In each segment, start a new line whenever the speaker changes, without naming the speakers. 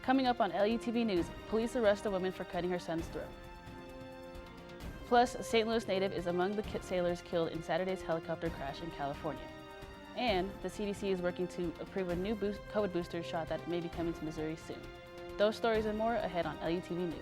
Coming up on LUTV News, police arrest a woman for cutting her son's throat. Plus, a St. Louis native is among the sailors killed in Saturday's helicopter crash in California. And the CDC is working to approve a new COVID booster shot that may be coming to Missouri soon. Those stories and more ahead on LUTV News.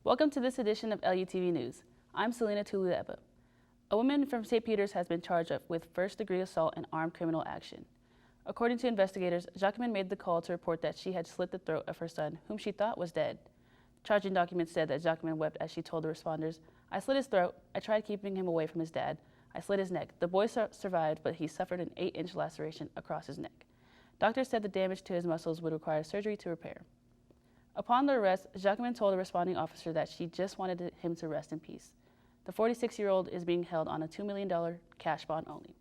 Welcome to this edition of LUTV News. I'm Selena Tulueba. A woman from St. Peter's has been charged with first-degree assault and armed criminal action. According to investigators, Jacqueline made the call to report that she had slit the throat of her son, whom she thought was dead. Charging documents said that Jacqueline wept as she told the responders, "I slit his throat. I tried keeping him away from his dad. I slit his neck. The boy survived, but he suffered an 8-inch laceration across his neck. Doctors said the damage to his muscles would require surgery to repair." Upon the arrest, Jacqueline told a responding officer that she just wanted him to rest in peace. The 46-year-old is being held on a $2 million cash bond only.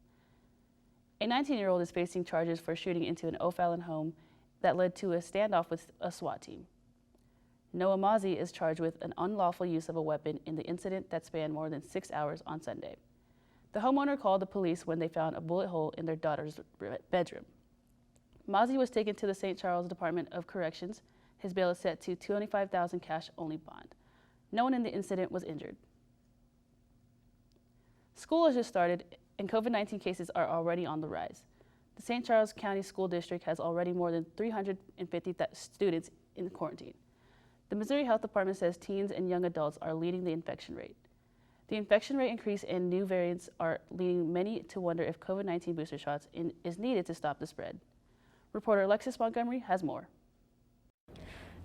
A 19-year-old is facing charges for shooting into an O'Fallon home that led to a standoff with a SWAT team. Noah Mozzie is charged with an unlawful use of a weapon in the incident that spanned more than 6 hours on Sunday. The homeowner called the police when they found a bullet hole in their daughter's bedroom. Mozzie was taken to the St. Charles Department of Corrections. His bail is set to $25,000 cash-only bond. No one in the incident was injured. School has just started, and COVID-19 cases are already on the rise. The St. Charles County School District has already more than 350 students in quarantine. The Missouri Health Department says teens and young adults are leading the infection rate. The infection rate increase and new variants are leading many to wonder if COVID-19 booster shots is needed to stop the spread. Reporter Alexis Montgomery has more.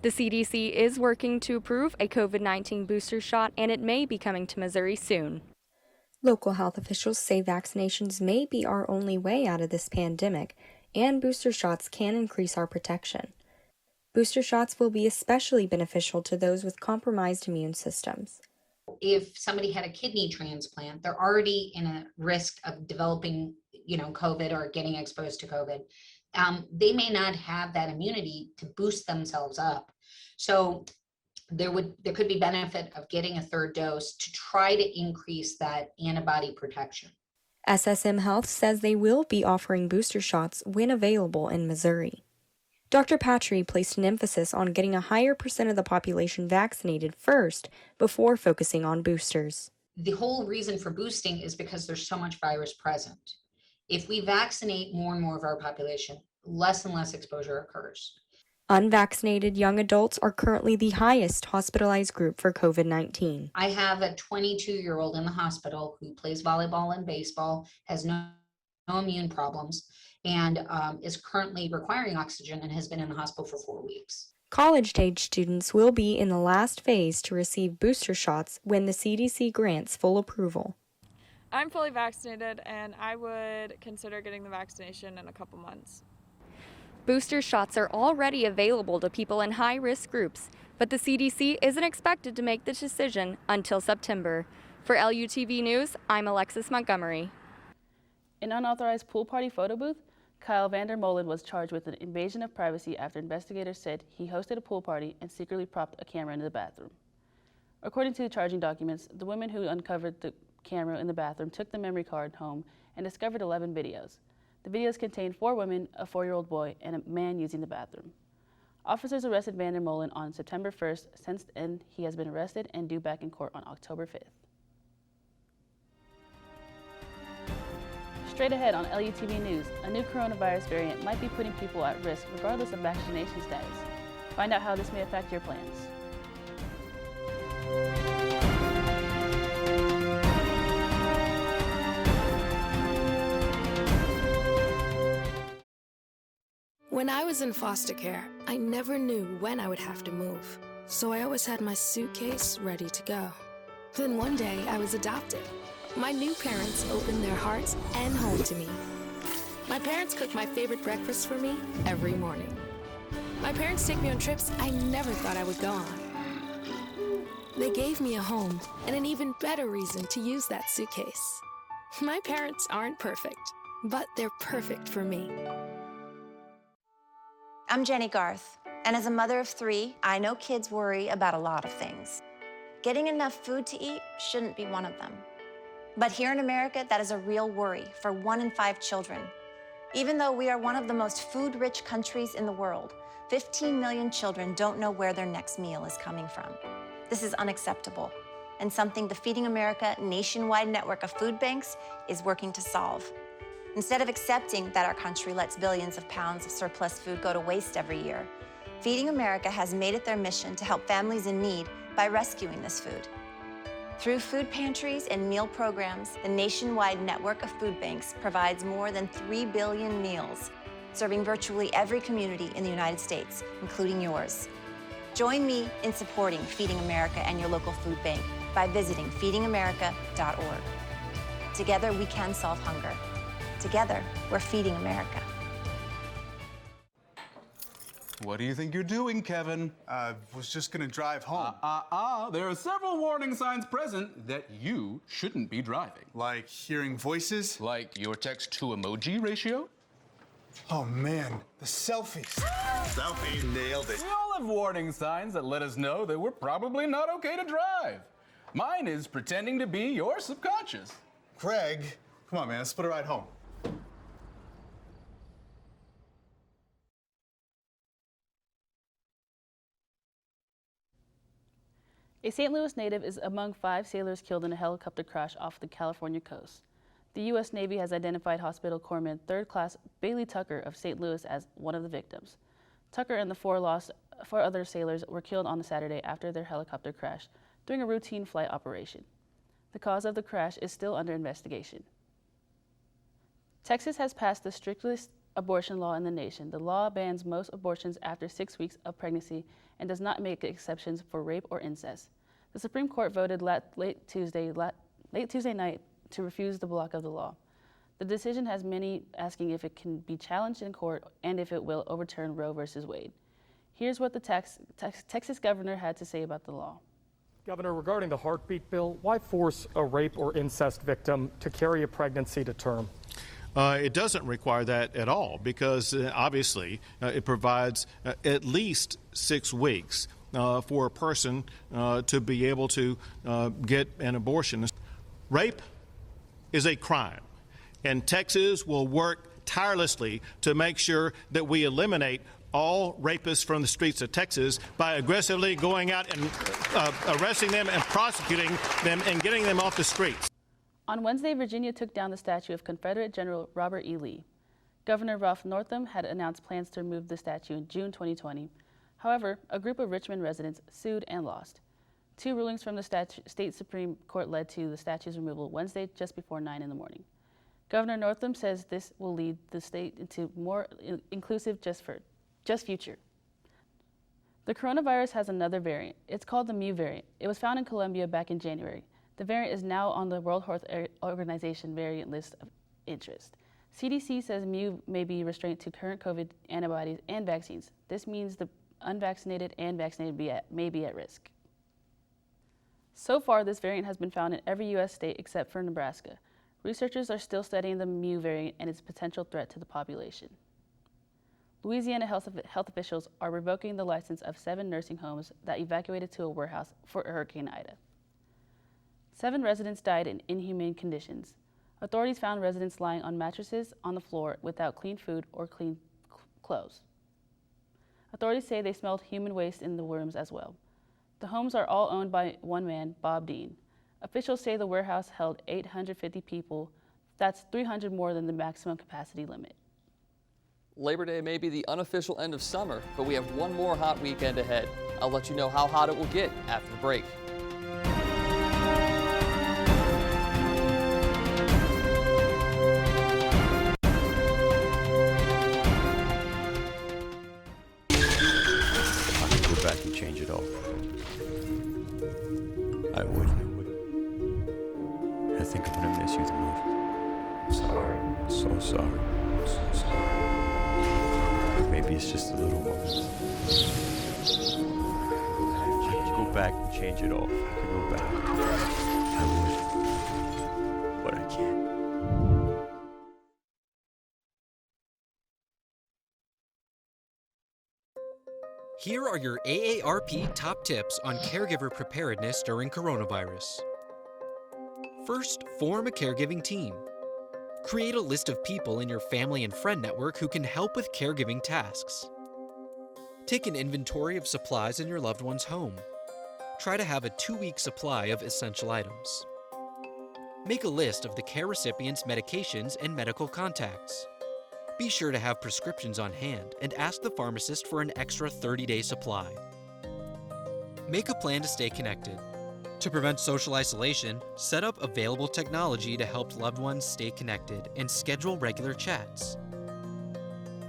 The CDC is working to approve a COVID-19 booster shot, and it may be coming to Missouri soon. Local health officials say vaccinations may be our only way out of this pandemic, and booster shots can increase our protection. Booster shots will be especially beneficial to those with compromised immune systems.
If somebody had a kidney transplant, they're already in a risk of developing, COVID or getting exposed to COVID. They may not have that immunity to boost themselves up. So there could be benefit of getting a third dose to try to increase that antibody protection.
SSM Health says they will be offering booster shots when available in Missouri. Dr. Patry placed an emphasis on getting a higher percent of the population vaccinated first before focusing on boosters.
The whole reason for boosting is because there's so much virus present. If we vaccinate more and more of our population, less and less exposure occurs.
Unvaccinated young adults are currently the highest hospitalized group for COVID-19.
I have a 22-year-old in the hospital who plays volleyball and baseball, has no immune problems, and is currently requiring oxygen and has been in the hospital for 4 weeks.
College-age students will be in the last phase to receive booster shots when the CDC grants full approval.
I'm fully vaccinated, and I would consider getting the vaccination in a couple months.
Booster shots are already available to people in high-risk groups, but the CDC isn't expected to make the decision until September. For LUTV News, I'm Alexis Montgomery.
An unauthorized pool party photo booth? Kyle Vandermolen was charged with an invasion of privacy after investigators said he hosted a pool party and secretly propped a camera in the bathroom. According to the charging documents, the women who uncovered the camera in the bathroom took the memory card home and discovered 11 videos. The videos contained 4 women, a 4-year-old boy, and a man using the bathroom. Officers arrested Vandermolen on September 1st. Since then, he has been arrested and due back in court on October 5th. Straight ahead on LUTV News, a new coronavirus variant might be putting people at risk regardless of vaccination status. Find out how this may affect your plans.
When I was in foster care, I never knew when I would have to move, so I always had my suitcase ready to go. Then one day, I was adopted. My new parents opened their hearts and home to me. My parents cook my favorite breakfast for me every morning. My parents take me on trips I never thought I would go on. They gave me a home and an even better reason to use that suitcase. My parents aren't perfect, but they're perfect for me.
I'm Jenny Garth, and as a mother of 3, I know kids worry about a lot of things. Getting enough food to eat shouldn't be one of them. But here in America, that is a real worry for 1 in 5 children. Even though we are one of the most food-rich countries in the world, 15 million children don't know where their next meal is coming from. This is unacceptable, and something the Feeding America nationwide network of food banks is working to solve. Instead of accepting that our country lets billions of pounds of surplus food go to waste every year, Feeding America has made it their mission to help families in need by rescuing this food. Through food pantries and meal programs, the nationwide network of food banks provides more than 3 billion meals, serving virtually every community in the United States, including yours. Join me in supporting Feeding America and your local food bank by visiting feedingamerica.org. Together, we can solve hunger. Together, we're Feeding America.
What do you think you're doing, Kevin?
Was just gonna drive home.
There are several warning signs present that you shouldn't be driving.
Like hearing voices?
Like your text-to-emoji ratio?
Oh man, the selfies.
Selfie, nailed it.
We all have warning signs that let us know that we're probably not okay to drive. Mine is pretending to be your subconscious.
Greg, come on man, let's split a ride home.
A St. Louis native is among 5 sailors killed in a helicopter crash off the California coast. The U.S. Navy has identified Hospital Corpsman 3rd Class Bailey Tucker of St. Louis as one of the victims. Tucker and the 4 other sailors were killed on Saturday after their helicopter crashed during a routine flight operation. The cause of the crash is still under investigation. Texas has passed the strictest abortion law in the nation. The law bans most abortions after 6 weeks of pregnancy and does not make exceptions for rape or incest. The Supreme Court voted late Tuesday night to refuse the block of the law. The decision has many asking if it can be challenged in court and if it will overturn Roe v. Wade. Here's what the Texas governor had to say about the law.
Governor, regarding the heartbeat bill, why force a rape or incest victim to carry a pregnancy to term?
It doesn't require that at all because obviously it provides at least 6 weeks for a person to be able to get an abortion. Rape is a crime, and Texas will work tirelessly to make sure that we eliminate all rapists from the streets of Texas by aggressively going out and arresting them and prosecuting them and getting them off the streets.
On Wednesday, Virginia took down the statue of Confederate General Robert E. Lee. Governor Ralph Northam had announced plans to remove the statue in June 2020. However, a group of Richmond residents sued and lost. 2 rulings from the state Supreme Court led to the statue's removal Wednesday just before 9 in the morning. Governor Northam says this will lead the state into more inclusive just future. The coronavirus has another variant. It's called the Mu variant. It was found in Colombia back in January. The variant is now on the World Health Organization variant list of interest. CDC says Mu may be restrained to current COVID antibodies and vaccines. This means the unvaccinated and vaccinated may be at risk. So far, this variant has been found in every U.S. state except for Nebraska. Researchers are still studying the Mu variant and its potential threat to the population. Louisiana health officials are revoking the license of 7 nursing homes that evacuated to a warehouse for Hurricane Ida. 7 residents died in inhumane conditions. Authorities found residents lying on mattresses on the floor without clean food or clean clothes. Authorities say they smelled human waste in the rooms as well. The homes are all owned by one man, Bob Dean. Officials say the warehouse held 850 people. That's 300 more than the maximum capacity limit.
Labor Day may be the unofficial end of summer, but we have one more hot weekend ahead. I'll let you know how hot it will get after the break.
Back and change it all. I would. I think I'm gonna miss you the most. Sorry. So sorry. So sorry. Maybe it's just a little moment. I could go back and change it all. I could go back. I would. But I can't.
Here are your AARP top tips on caregiver preparedness during coronavirus. First, form a caregiving team. Create a list of people in your family and friend network who can help with caregiving tasks. Take an inventory of supplies in your loved one's home. Try to have a 2-week supply of essential items. Make a list of the care recipient's medications and medical contacts. Be sure to have prescriptions on hand and ask the pharmacist for an extra 30-day supply. Make a plan to stay connected. To prevent social isolation, set up available technology to help loved ones stay connected and schedule regular chats.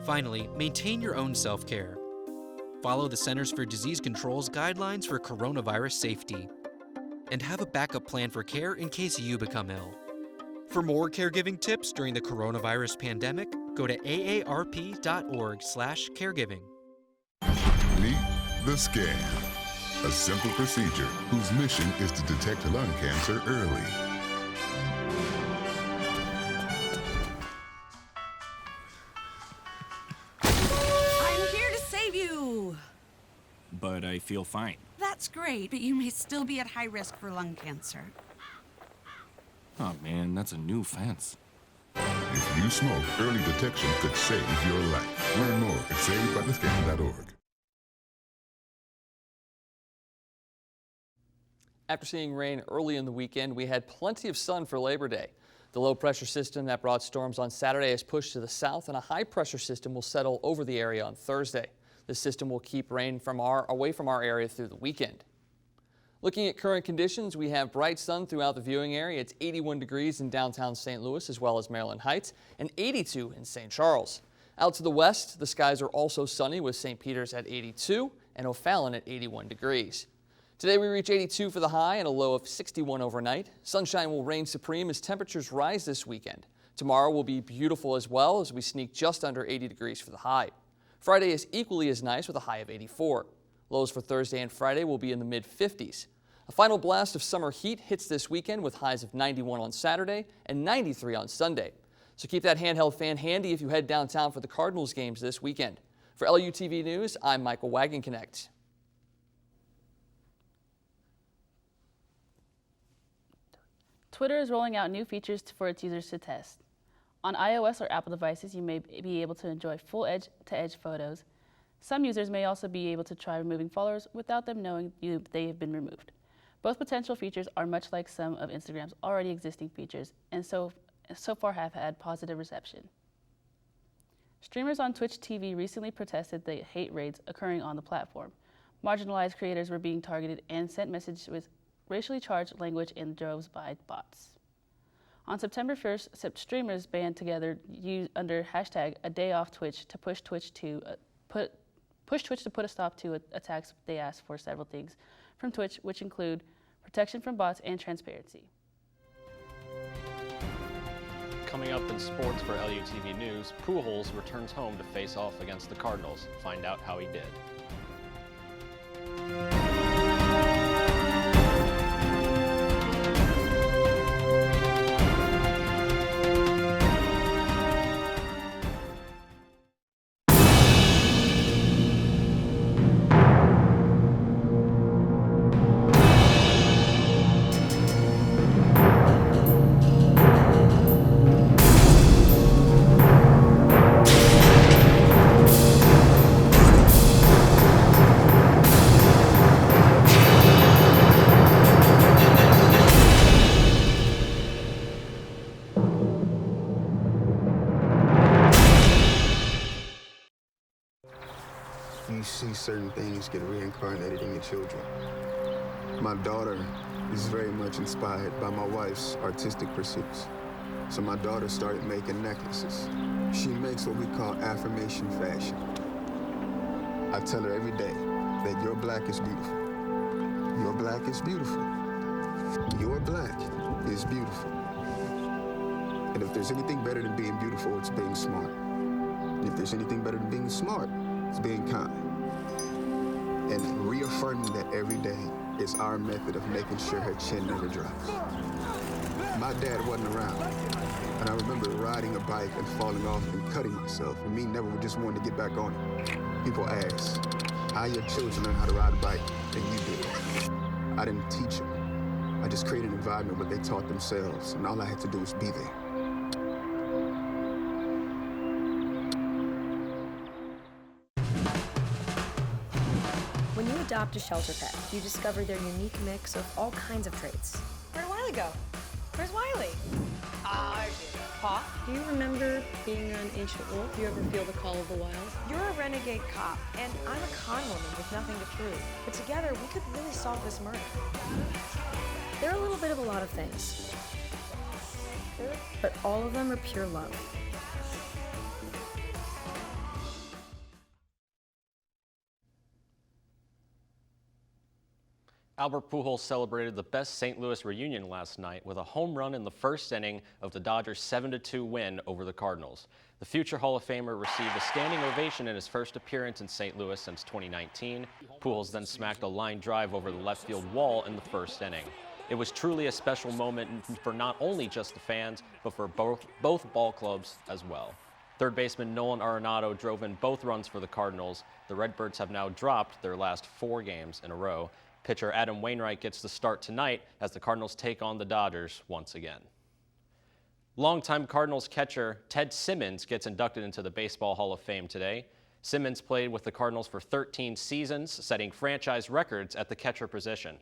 Finally, maintain your own self-care. Follow the Centers for Disease Control's guidelines for coronavirus safety. And have a backup plan for care in case you become ill. For more caregiving tips during the coronavirus pandemic, go to aarp.org/caregiving.
Meet the Scan, a simple procedure whose mission is to detect lung cancer early.
I'm here to save you.
But I feel fine.
That's great, but you may still be at high risk for lung cancer.
Oh man, that's a new fence.
If you smoke, early detection could save your life. Learn more at savedbythescan.org.
After seeing rain early in the weekend, we had plenty of sun for Labor Day. The low-pressure system that brought storms on Saturday is pushed to the south, and a high-pressure system will settle over the area on Thursday. This system will keep rain away from our area through the weekend. Looking at current conditions, we have bright sun throughout the viewing area. It's 81 degrees in downtown St. Louis as well as Maryland Heights, and 82 in St. Charles. Out to the west, the skies are also sunny with St. Peter's at 82 and O'Fallon at 81 degrees. Today we reach 82 for the high and a low of 61 overnight. Sunshine will reign supreme as temperatures rise this weekend. Tomorrow will be beautiful as well as we sneak just under 80 degrees for the high. Friday is equally as nice with a high of 84. Lows for Thursday and Friday will be in the mid-50s. A final blast of summer heat hits this weekend with highs of 91 on Saturday and 93 on Sunday. So keep that handheld fan handy if you head downtown for the Cardinals games this weekend. For LUTV News, I'm Michael Wagenknecht.
Twitter is rolling out new features for its users to test. On iOS or Apple devices, you may be able to enjoy full edge-to-edge photos. Some users may also be able to try removing followers without them knowing they have been removed. Both potential features are much like some of Instagram's already existing features, and so far have had positive reception. Streamers on Twitch TV recently protested the hate raids occurring on the platform. Marginalized creators were being targeted and sent messages with racially charged language in droves by bots. On September 1st, streamers band together under hashtag #ADayOffTwitch to push Twitch to put a stop to attacks. They asked for several things from Twitch, which include protection from bots and transparency.
Coming up in sports for LUTV News, Pujols returns home to face off against the Cardinals. Find out how he did.
You see certain things get reincarnated in your children. My daughter is very much inspired by my wife's artistic pursuits. So my daughter started making necklaces. She makes what we call affirmation fashion. I tell her every day that your black is beautiful. Your black is beautiful. Your black is beautiful. And if there's anything better than being beautiful, it's being smart. And if there's anything better than being smart, it's being kind. And reaffirming that every day is our method of making sure her chin never drops. My dad wasn't around, and I remember riding a bike and falling off and cutting myself, and me never just wanting to get back on it. People ask, How your children learn how to ride a bike than you did. I didn't teach them. I just created an environment where they taught themselves, and all I had to do was be there.
When you adopt a shelter pet, you discover their unique mix of all kinds of traits.
Where'd Wiley go? Where's Wiley? Ah, Paw?
Do you remember being an ancient wolf? Do you ever feel the call of the wild?
You're a renegade cop, and I'm a con woman with nothing to prove. But together, we could really solve this murder.
They're a little bit of a lot of things, but all of them are pure love.
Albert Pujols celebrated the best St. Louis reunion last night with a home run in the first inning of the Dodgers' 7-2 win over the Cardinals. The future Hall of Famer received a standing ovation in his first appearance in St. Louis since 2019. Pujols then smacked a line drive over the left field wall in the first inning. It was truly a special moment for not only just the fans, but for both ball clubs as well. Third baseman Nolan Arenado drove in both runs for the Cardinals. The Redbirds have now dropped their last 4 games in a row. Pitcher Adam Wainwright gets the start tonight as the Cardinals take on the Dodgers once again. Longtime Cardinals catcher Ted Simmons gets inducted into the Baseball Hall of Fame today. Simmons played with the Cardinals for 13 seasons, setting franchise records at the catcher position.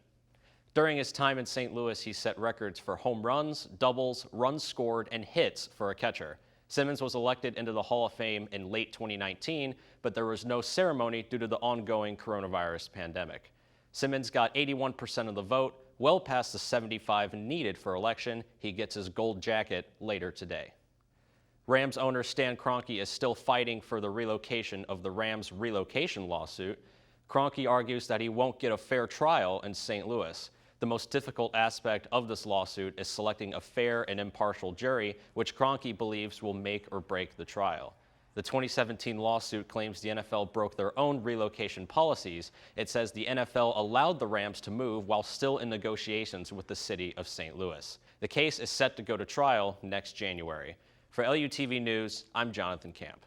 During his time in St. Louis, he set records for home runs, doubles, runs scored, and hits for a catcher. Simmons was elected into the Hall of Fame in late 2019, but there was no ceremony due to the ongoing coronavirus pandemic. Simmons got 81% of the vote, well past the 75 needed for election. He gets his gold jacket later today. Rams owner Stan Kroenke is still fighting for the relocation of the Rams relocation lawsuit. Kroenke argues that he won't get a fair trial in St. Louis. The most difficult aspect of this lawsuit is selecting a fair and impartial jury, which Kroenke believes will make or break the trial. The 2017 lawsuit claims the NFL broke their own relocation policies. It says the NFL allowed the Rams to move while still in negotiations with the city of St. Louis. The case is set to go to trial next January. For LUTV News, I'm Jonathan Camp.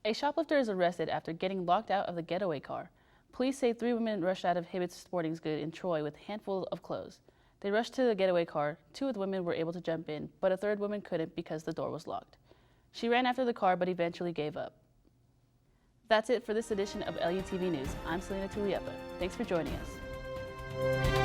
A shoplifter is arrested after getting locked out of the getaway car. Police say 3 women rushed out of Hibbett's Sporting Goods in Troy with handfuls of clothes. They rushed to the getaway car. 2 of the women were able to jump in, but a 3rd woman couldn't because the door was locked. She ran after the car, but eventually gave up. That's it for this edition of LUTV News. I'm Selena Tuliepa. Thanks for joining us.